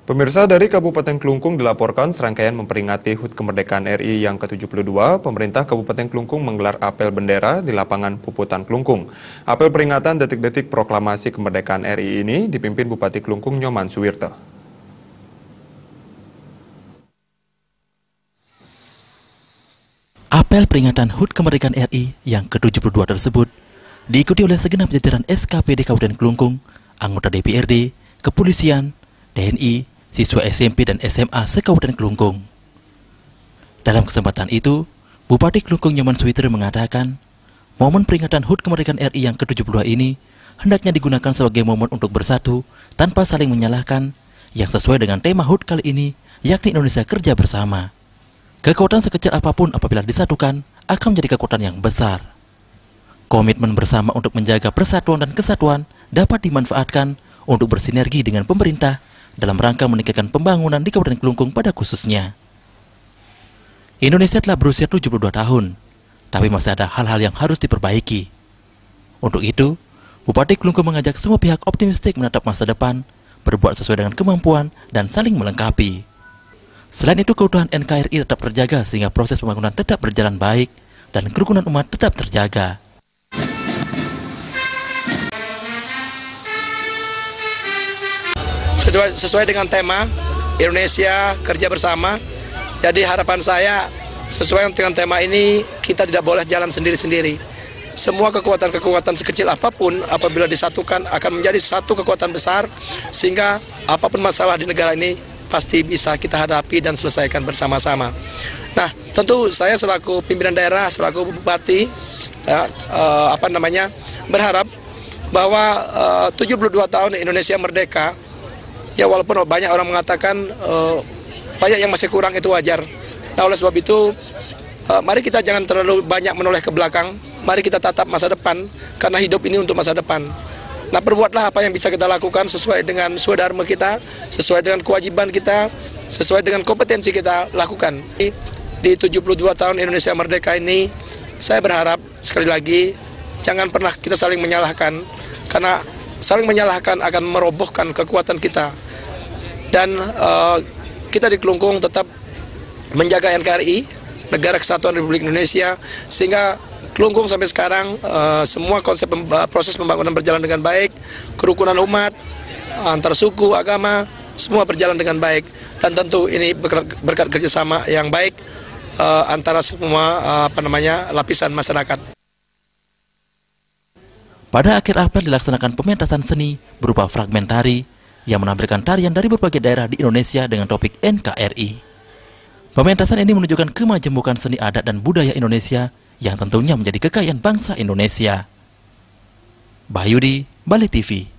Pemirsa, dari Kabupaten Klungkung dilaporkan serangkaian memperingati HUT Kemerdekaan RI yang ke-72, pemerintah Kabupaten Klungkung menggelar apel bendera di lapangan Puputan Klungkung. Apel peringatan detik-detik proklamasi kemerdekaan RI ini dipimpin Bupati Klungkung Nyoman Suwirto. Apel peringatan HUT Kemerdekaan RI yang ke-72 tersebut diikuti oleh segenap jajaran SKPD Kabupaten Klungkung, anggota DPRD, kepolisian, TNI, siswa SMP dan SMA se-Kabupaten Klungkung. Dalam kesempatan itu, Bupati Klungkung Nyoman Suwirto mengatakan, momen peringatan HUT Kemerdekaan RI yang ke-72 ini hendaknya digunakan sebagai momen untuk bersatu tanpa saling menyalahkan, yang sesuai dengan tema HUT kali ini, yakni Indonesia Kerja Bersama. Kekuatan sekecil apapun apabila disatukan akan menjadi kekuatan yang besar. Komitmen bersama untuk menjaga persatuan dan kesatuan dapat dimanfaatkan untuk bersinergi dengan pemerintah dalam rangka meningkatkan pembangunan di Kabupaten Klungkung pada khususnya. Indonesia telah berusia 72 tahun, tapi masih ada hal-hal yang harus diperbaiki. Untuk itu, Bupati Klungkung mengajak semua pihak optimistik menatap masa depan, berbuat sesuai dengan kemampuan, dan saling melengkapi. Selain itu, keutuhan NKRI tetap terjaga sehingga proses pembangunan tetap berjalan baik dan kerukunan umat tetap terjaga. Sesuai dengan tema Indonesia Kerja Bersama, jadi harapan saya sesuai dengan tema ini kita tidak boleh jalan sendiri-sendiri. Semua kekuatan-kekuatan sekecil apapun apabila disatukan akan menjadi satu kekuatan besar, sehingga apapun masalah di negara ini pasti bisa kita hadapi dan selesaikan bersama-sama. Nah, tentu saya selaku pimpinan daerah, selaku bupati, berharap bahwa 72 tahun Indonesia merdeka, ya walaupun banyak orang mengatakan banyak yang masih kurang, itu wajar. Nah, oleh sebab itu, mari kita jangan terlalu banyak menoleh ke belakang, mari kita tatap masa depan, karena hidup ini untuk masa depan. Nah, perbuatlah apa yang bisa kita lakukan sesuai dengan swadharma kita, sesuai dengan kewajiban kita, sesuai dengan kompetensi kita lakukan. Di 72 tahun Indonesia Merdeka ini, saya berharap sekali lagi, jangan pernah kita saling menyalahkan, karena saling menyalahkan akan merobohkan kekuatan kita. Dan kita di Klungkung tetap menjaga NKRI, Negara Kesatuan Republik Indonesia, sehingga Klungkung sampai sekarang semua konsep proses pembangunan berjalan dengan baik, kerukunan umat, antar suku, agama, semua berjalan dengan baik. Dan tentu ini berkat kerjasama yang baik antara semua lapisan masyarakat. Pada akhir apel dilaksanakan pementasan seni berupa fragmentari yang menampilkan tarian dari berbagai daerah di Indonesia dengan topik NKRI. Pementasan ini menunjukkan kemajemukan seni adat dan budaya Indonesia yang tentunya menjadi kekayaan bangsa Indonesia. Bahyudi, Bali TV.